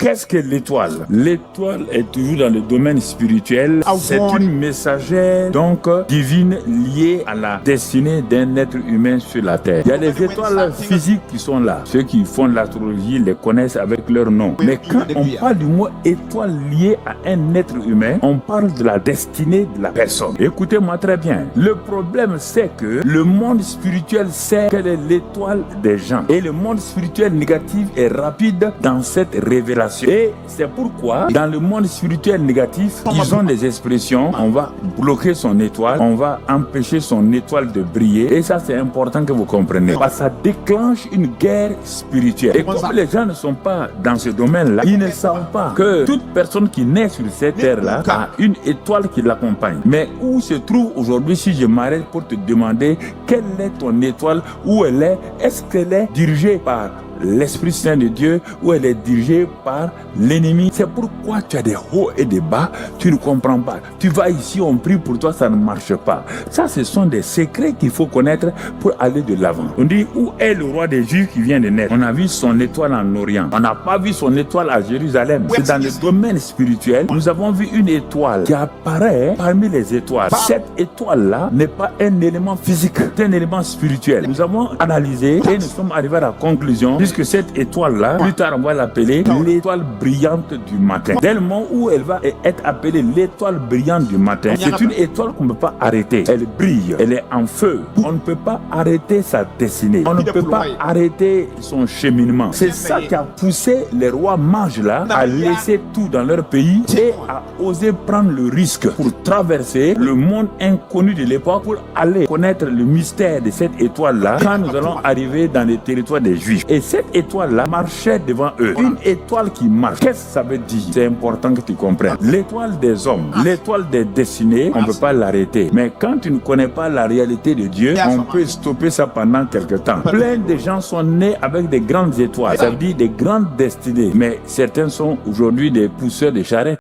Qu'est-ce que l'étoile? L'étoile est toujours dans le domaine spirituel. C'est une messagère donc divine liée à la destinée d'un être humain sur la terre. Il y a des étoiles physiques qui sont là. Ceux qui font l'astrologie les connaissent avec leur nom. Mais quand on parle du mot étoile liée à un être humain, on parle de la destinée de la personne. Écoutez-moi très bien. Le problème, c'est que le monde spirituel sait quelle est l'étoile des gens. Et le monde spirituel négatif est rapide dans cette révélation. Et c'est pourquoi, dans le monde spirituel négatif, ils ont des expressions. On va bloquer son étoile, on va empêcher son étoile de briller. Et ça, c'est important que vous compreniez. Parce que ça déclenche une guerre spirituelle. Et comme les gens ne sont pas dans ce domaine-là, ils ne savent pas que toute personne qui naît sur cette terre-là a une étoile qui l'accompagne. Mais où se trouve aujourd'hui, si je m'arrête pour te demander quelle est ton étoile, où elle est, est-ce qu'elle est dirigée par l'Esprit Saint de Dieu ou elle est dirigée par l'ennemi? C'est pourquoi tu as des hauts et des bas, tu ne comprends pas. Tu vas ici, on prie pour toi, ça ne marche pas. Ça, ce sont des secrets qu'il faut connaître pour aller de l'avant. On dit, où est le roi des Juifs qui vient de naître? On a vu son étoile en Orient. On n'a pas vu son étoile à Jérusalem. C'est dans le domaine spirituel. Nous avons vu une étoile qui apparaît parmi les étoiles. Cette étoile-là n'est pas un élément physique, c'est un élément spirituel. Nous avons analysé et nous sommes arrivés à la conclusion que cette étoile-là, plus tard on va l'appeler l'étoile brillante du matin. Dès le moment où elle va être appelée l'étoile brillante du matin, c'est une étoile qu'on ne peut pas arrêter. Elle brille, elle est en feu. On ne peut pas arrêter sa destinée. On ne peut pas arrêter son cheminement. C'est ça qui a poussé les rois mages là à laisser tout dans leur pays et à oser prendre le risque pour traverser le monde inconnu de l'époque pour aller connaître le mystère de cette étoile-là quand nous allons arriver dans les territoires des Juifs. Et cette étoile-là marchait devant eux. Une étoile qui marche. Qu'est-ce que ça veut dire? C'est important que tu comprennes. L'étoile des hommes, l'étoile des destinées, on ne peut pas l'arrêter. Mais quand tu ne connais pas la réalité de Dieu, on peut stopper ça pendant quelque temps. Plein de gens sont nés avec des grandes étoiles. Ça veut dire des grandes destinées. Mais certains sont aujourd'hui des pousseurs de charrettes.